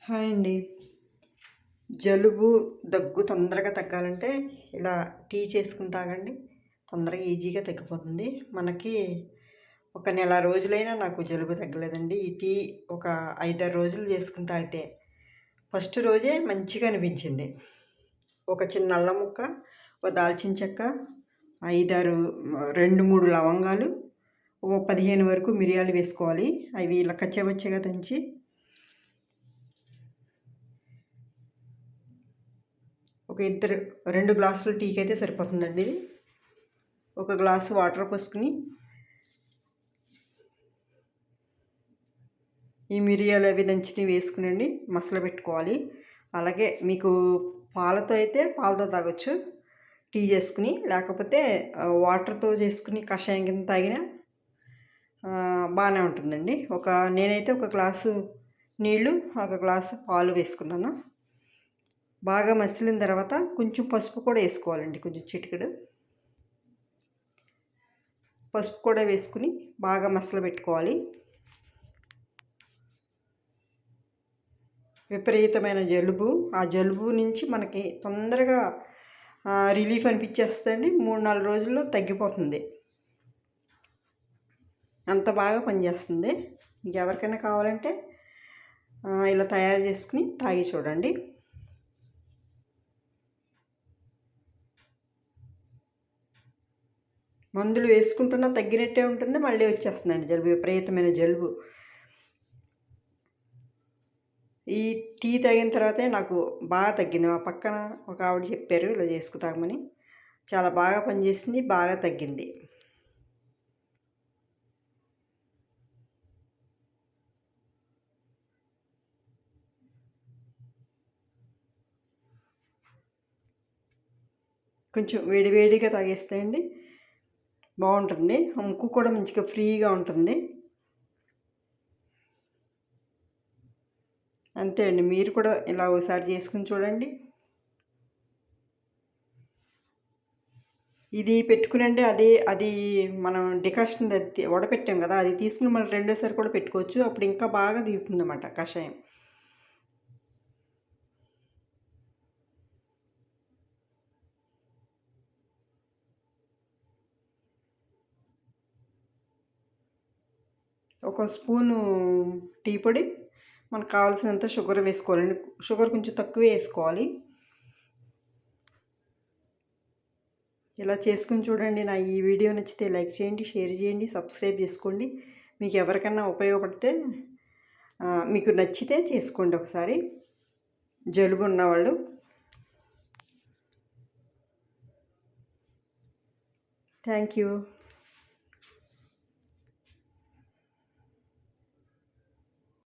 Hi అండి. జలుబు, దగ్గు తొందరగా తగ్గాలంటే ఇలా టీ చేసుకుని తాగండి. తొందరగా ఈజీగా తగ్గిపోతుంది. మనకి ఒక నెల రోజులైనా నాకు జలుబు తగ్గలేదండి. ఈ టీ ఒక 5, 6 రోజులు చేసుకుని తాగితే ఫస్ట్ రోజే మంచిగా అనిపించింది. ఒక చిన్న అల్లం ముక్క, ఒక దాల్చిన చెక్క, 5, 6 2, 3 లవంగాలు, ఓ 15 వరకు మిరియాలు వేసుకోవాలి. అవి ఇలా కచ్చాపచ్చాగా దంచి ఒక 2 గ్లాసులు టీకి అయితే సరిపోతుందండి. ఇది ఒక గ్లాసు వాటర్ పోసుకుని ఈ మిరియాలు అవి దంచినవి వేసుకునండి మసలు పెట్టుకోవాలి. అలాగే మీకు పాలతో అయితే పాలతో తాగొచ్చు టీ చేసుకుని, లేకపోతే వాటర్తో చేసుకుని కషాయం కింద తాగినా బాగానే ఉంటుందండి. నేనైతే ఒక గ్లాసు నీళ్ళు, ఒక గ్లాసు పాలు వేసుకున్నాను. బాగా మసిలిన తర్వాత కొంచెం పసుపు కూడా వేసుకోవాలండి, కొంచెం చిటికెడు పసుపు కూడా వేసుకుని బాగా మసలు పెట్టుకోవాలి. విపరీతమైన జలుబు, ఆ జలుబు నుంచి మనకి తొందరగా రిలీఫ్ అనిపించేస్తుందండి. 3-4 రోజుల్లో తగ్గిపోతుంది. అంత బాగా పనిచేస్తుంది. మీకు ఎవరికైనా కావాలంటే ఇలా తయారు చేసుకుని తాగి చూడండి. మందులు వేసుకుంటున్నా తగ్గినట్టే ఉంటుంది, మళ్ళీ వచ్చేస్తుందండి జలుబు, విపరీతమైన జలుబు. ఈ టీ తాగిన తర్వాతే నాకు బాగా తగ్గింది. మా పక్కన ఒక ఆవిడ చెప్పారు ఇలా చేసుకుతామని. చాలా బాగా పనిచేసింది, బాగా తగ్గింది. కొంచెం వేడివేడిగా తాగేస్తే అండి బాగుంటుంది. ముక్కు కూడా మంచిగా ఫ్రీగా ఉంటుంది. అంతే అండి, మీరు కూడా ఇలా ఒకసారి చేసుకుని చూడండి. ఇది పెట్టుకునండి, అది మనం డికాషన్ వడపెట్టాం కదా, అది తీసుకుని మనం రెండోసారి కూడా పెట్టుకోవచ్చు. అప్పుడు ఇంకా బాగా దిగుతుంది అన్నమాట కషాయం. ఒక స్పూను టీ పొడి, మనకు కావాల్సినంత షుగర్ వేసుకోవాలండి. షుగర్ కొంచెం తక్కువే వేసుకోవాలి. ఇలా చేసుకుని చూడండి. నా ఈ వీడియో నచ్చితే లైక్ చేయండి, షేర్ చేయండి, సబ్స్క్రైబ్ చేసుకోండి. మీకు ఎవరికన్నా ఉపయోగపడితే మీకు నచ్చితే చేసుకోండి ఒకసారి, జలుబు ఉన్నవాళ్ళు. Thank you.